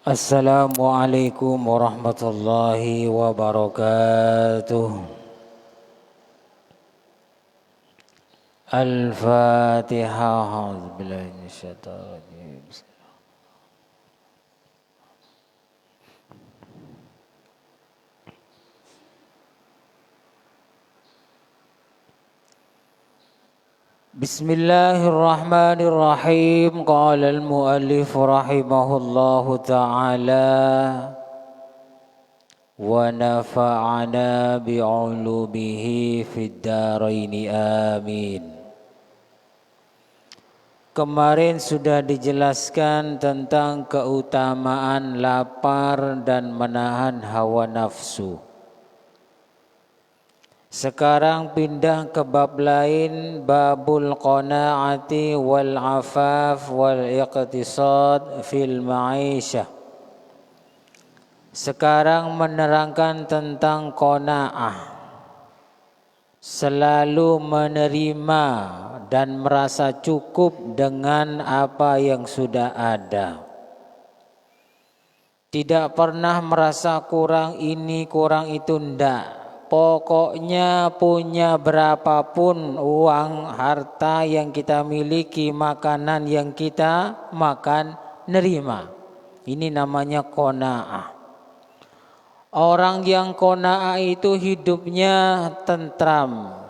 Assalamualaikum warahmatullahi wabarakatuh. Al-Fatihah. A'udzubillahi minasyaitonir rajim. Bismillahirrahmanirrahim. Qala al-muallif rahimahullahu ta'ala wa nafa'ana bi'ulumihi fid dharaini amin. Kemarin sudah dijelaskan tentang keutamaan lapar dan menahan hawa nafsu. Sekarang pindah ke bab lain, babul qanaati wal afaf wal iqtisad fil ma'isyah. Sekarang menerangkan tentang qanaah, selalu menerima dan merasa cukup dengan apa yang sudah ada. Tidak pernah merasa kurang ini kurang itu, ndak. Pokoknya punya berapapun uang, harta yang kita miliki, makanan yang kita makan, nerima. Ini namanya qanaah. Orang yang qanaah itu hidupnya tentram,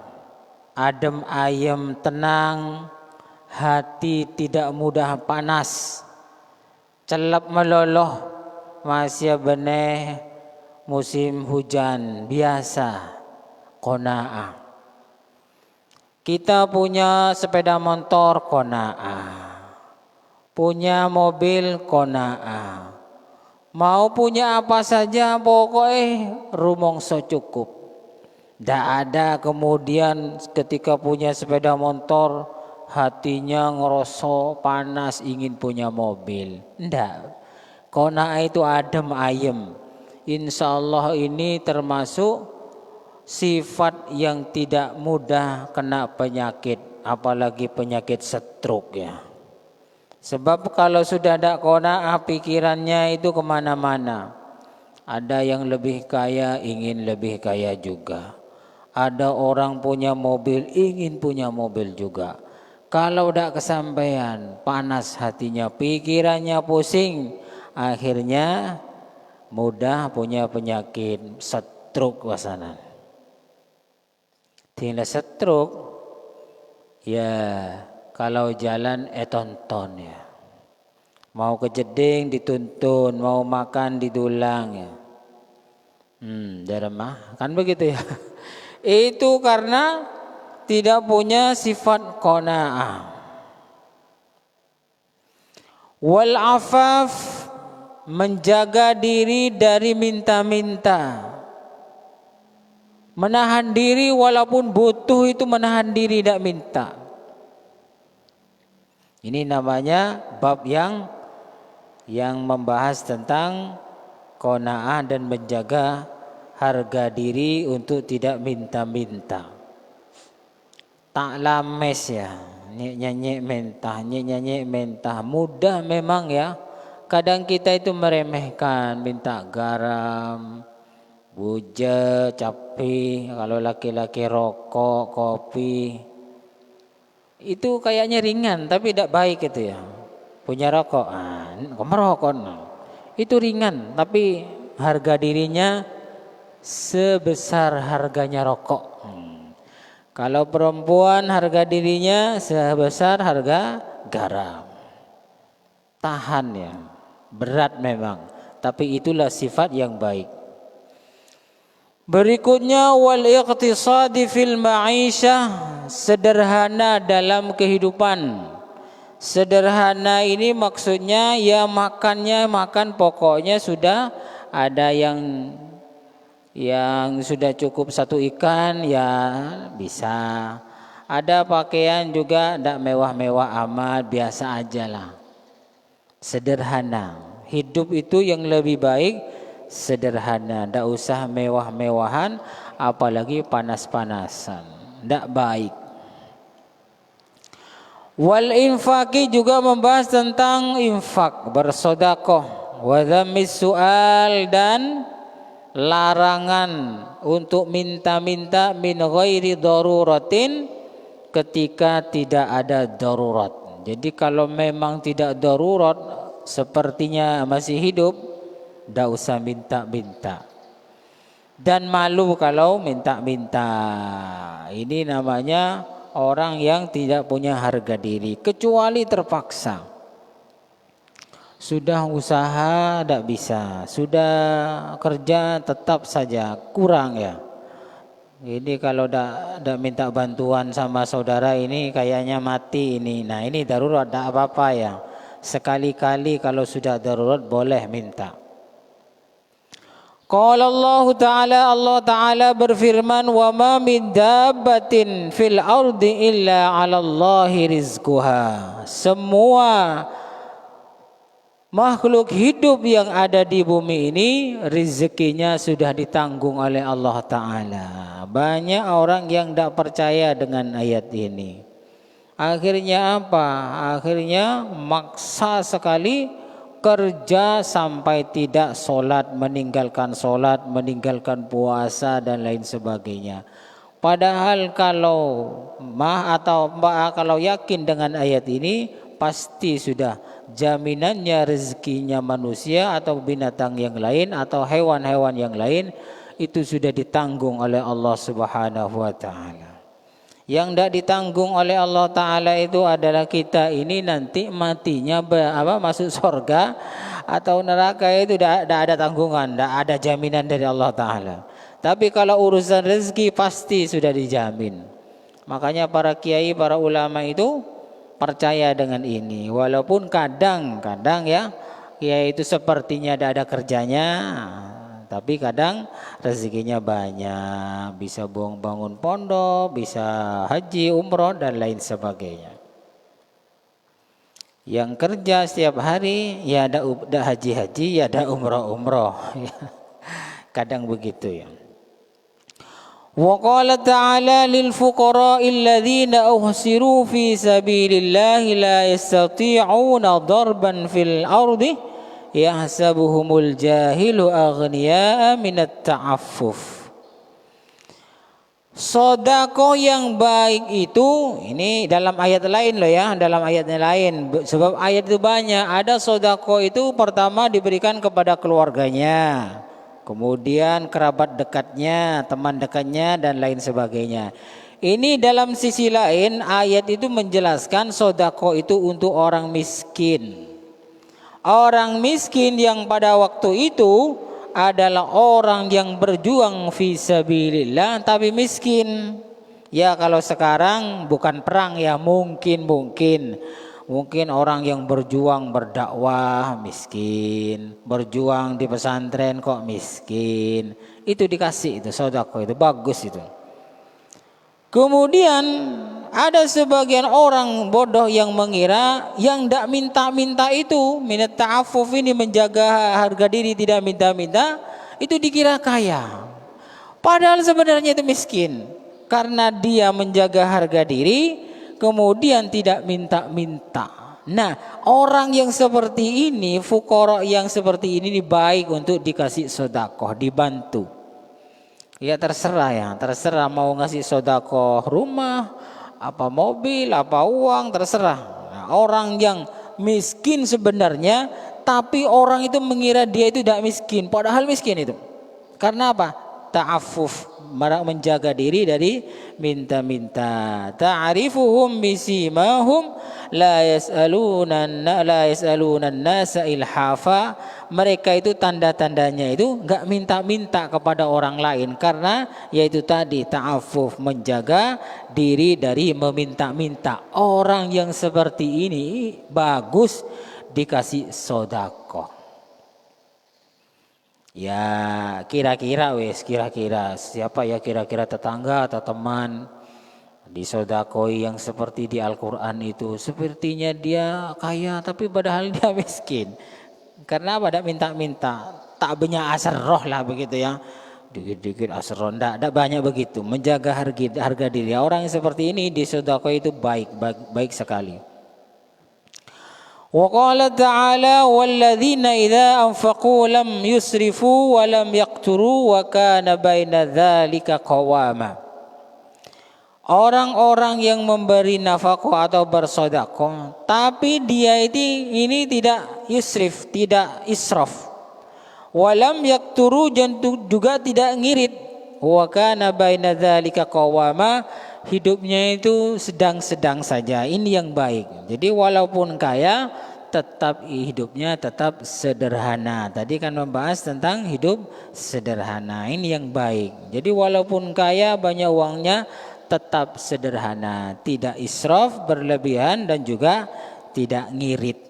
adem ayem, tenang, hati tidak mudah panas, celep meloloh, masih beneh musim hujan biasa, qanaah. Kita punya sepeda motor, qanaah. Punya mobil, qanaah. Mau punya apa saja pokoknya rumongso cukup. Tidak ada kemudian ketika punya sepeda motor hatinya ngerosok panas ingin punya mobil. Tidak. Qanaah itu adem ayem. Insya Allah ini termasuk sifat yang tidak mudah kena penyakit, apalagi penyakit stroke ya. Sebab kalau sudah ada qanaah pikirannya itu kemana-mana. Ada yang lebih kaya ingin lebih kaya juga. Ada orang punya mobil ingin punya mobil juga. Kalau tidak kesampaian panas hatinya, pikirannya pusing, akhirnya mudah punya penyakit stroke wasanan. Tinggal stroke ya kalau jalan tonton ya. Mau ke jeding dituntun, mau makan didulang ya. Deremah kan begitu ya. Itu karena tidak punya sifat qanaah. Wal afaf, menjaga diri dari minta-minta. Menahan diri walaupun butuh itu menahan diri tidak minta. Ini namanya bab yang membahas tentang qanaah dan menjaga harga diri untuk tidak minta-minta. Tak lames ya, nyanyi mentah. Mudah memang ya. Kadang kita itu meremehkan, minta garam, buja, cabai, kalau laki-laki rokok, kopi. Itu kayaknya ringan tapi tidak baik itu ya. Punya rokok, merokok. Itu ringan tapi harga dirinya sebesar harganya rokok. Kalau perempuan harga dirinya sebesar harga garam. Tahan ya. Berat memang, tapi itulah sifat yang baik. Berikutnya wal iqtisadi fil ma'isyah, sederhana dalam kehidupan. Sederhana ini maksudnya ya makannya makan pokoknya sudah ada yang sudah cukup satu ikan ya bisa. Ada pakaian juga tidak mewah-mewah amat, biasa aja lah. Sederhana. Hidup itu yang lebih baik sederhana, tidak usah mewah-mewahan, apalagi panas-panasan, tidak baik. Wal infaki juga membahas tentang infak, bersedekah. wa dzammis su'al, dan larangan untuk minta-minta min ghairi daruratin ketika tidak ada darurat. Jadi kalau memang tidak darurat, sepertinya masih hidup, tidak usah minta-minta. Dan malu kalau minta-minta. Ini namanya orang yang tidak punya harga diri, kecuali terpaksa. Sudah usaha tidak bisa, sudah kerja tetap saja kurang ya. Ini kalau tidak minta bantuan sama saudara ini kayaknya mati ini. Nah ini darurat, tidak apa-apa ya. Sekali-kali kalau sudah darurat boleh minta. Qala Allah Ta'ala berfirman, wa ma min dabbatin fil ardi illa 'ala Allahi rizquha. Semua makhluk hidup yang ada di bumi ini rezekinya sudah ditanggung oleh Allah Ta'ala. Banyak orang yang tidak percaya dengan ayat ini. Akhirnya apa? Akhirnya maksa sekali kerja sampai tidak sholat, meninggalkan puasa dan lain sebagainya. Padahal kalau yakin dengan ayat ini, pasti sudah jaminannya rezekinya manusia atau binatang yang lain atau hewan-hewan yang lain itu sudah ditanggung oleh Allah Subhanahu wa Ta'ala. Yang tidak ditanggung oleh Allah Ta'ala itu adalah kita ini nanti matinya masuk surga atau neraka, itu tidak ada tanggungan, tidak ada jaminan dari Allah Ta'ala. Tapi kalau urusan rezeki pasti sudah dijamin. Makanya para kiai, para ulama itu percaya dengan ini. Walaupun kadang-kadang ya kiai itu sepertinya tidak ada kerjanya, tapi kadang rezekinya banyak, bisa bangun pondok, bisa haji, umroh dan lain sebagainya. Yang kerja setiap hari ya ada haji-haji, ya ada umroh-umroh. Kadang begitu ya. Wa qala ta'ala lil fuqara'il ladzina uhsiru fi sabilillahi la yastati'una darban fil ardi yahsabuhumul jahilu aghniya'a minat ta'affuf. Sedekah yang baik itu, ini dalam ayat lain loh ya, dalam ayatnya lain. Sebab ayat itu banyak. Ada sedekah itu pertama diberikan kepada keluarganya, kemudian kerabat dekatnya, teman dekatnya dan lain sebagainya. Ini dalam sisi lain ayat itu menjelaskan sedekah itu untuk orang miskin. Orang miskin yang pada waktu itu adalah orang yang berjuang fi sabilillah tapi miskin. Ya kalau sekarang bukan perang ya, mungkin orang yang berjuang berdakwah miskin, berjuang di pesantren kok miskin. Itu dikasih itu sedekah, itu bagus itu. Kemudian ada sebagian orang bodoh yang mengira yang tidak minta-minta itu, minat ta'affuf ini, menjaga harga diri, tidak minta-minta, itu dikira kaya. Padahal sebenarnya itu miskin. Karena dia menjaga harga diri, kemudian tidak minta-minta. Nah, orang yang seperti ini, fuqara yang seperti ini baik untuk dikasih sedekah, dibantu. Ya terserah mau ngasih sedekah rumah, apa mobil, apa uang, terserah. Nah, orang yang miskin sebenarnya, tapi orang itu mengira dia itu tidak miskin, padahal miskin itu. Karena apa? Ta'affuf, menjaga diri dari minta-minta. Ta'rifuhum bisimahum la yas'aluna an-nasa ilhafa. Mereka itu tanda-tandanya itu enggak minta-minta kepada orang lain, karena yaitu tadi ta'affuf, menjaga diri dari meminta-minta. Orang yang seperti ini bagus dikasih sedekah. Ya kira-kira siapa ya, kira-kira tetangga atau teman disodakoi yang seperti di Al-Quran itu, sepertinya dia kaya tapi padahal dia miskin. Karena pada minta-minta, tak banyak asar roh lah begitu ya, dikit-dikit asar roh, tidak banyak begitu. Menjaga harga diri orang yang seperti ini disodakoi itu baik sekali. Wa qala ta'ala walladzina idza anfaqu lam yusrifu wa lam yaqturu wa kana baina dzalika qawama. Orang-orang yang memberi nafkah atau bersedekah tapi dia ini tidak yusrif, tidak israf. Walam yakturu, juga tidak ngirit. Wa kana baina dzalika qawama, hidupnya itu sedang-sedang saja. Ini yang baik. Jadi walaupun kaya tetap hidupnya tetap sederhana. Tadi kan membahas tentang hidup sederhana. Ini yang baik. Jadi walaupun kaya banyak uangnya tetap sederhana, tidak israf berlebihan dan juga tidak ngirit,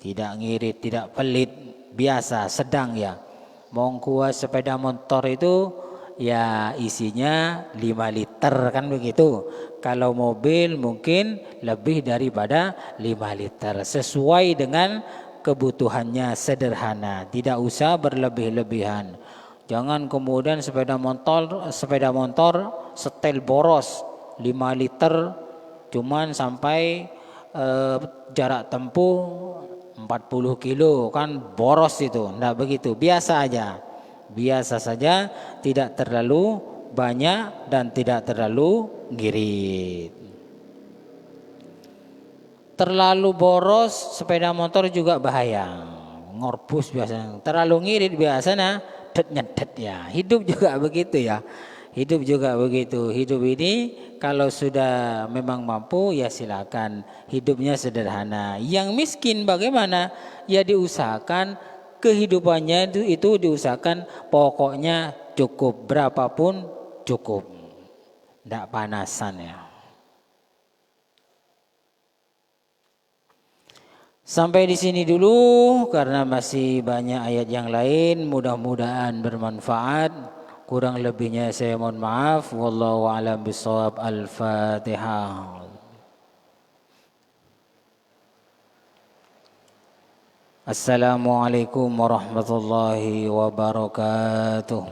tidak pelit, biasa sedang ya. Mongkuas sepeda motor itu ya isinya 5 liter kan begitu. Kalau mobil mungkin lebih daripada 5 liter, sesuai dengan kebutuhannya, sederhana, tidak usah berlebih-lebihan. Jangan kemudian sepeda motor setel boros 5 liter cuman sampai jarak tempuh 40 kilo kan boros itu. Enggak begitu, biasa aja. Biasa saja, tidak terlalu banyak dan tidak terlalu ngirit. Terlalu boros sepeda motor juga bahaya. Ngorbus biasanya. Terlalu ngirit biasanya nyedet ya. Hidup juga begitu ya. Hidup juga begitu. Hidup ini kalau sudah memang mampu ya silakan, hidupnya sederhana. Yang miskin bagaimana? Ya diusahakan kehidupannya itu diusahakan pokoknya cukup, berapapun cukup. Tidak panasan ya. Sampai di sini dulu karena masih banyak ayat yang lain, mudah-mudahan bermanfaat. Kurang lebihnya saya mohon maaf. Wallahu a'lam bishawab. Al-Fatihah. Assalamualaikum warahmatullahi wabarakatuh.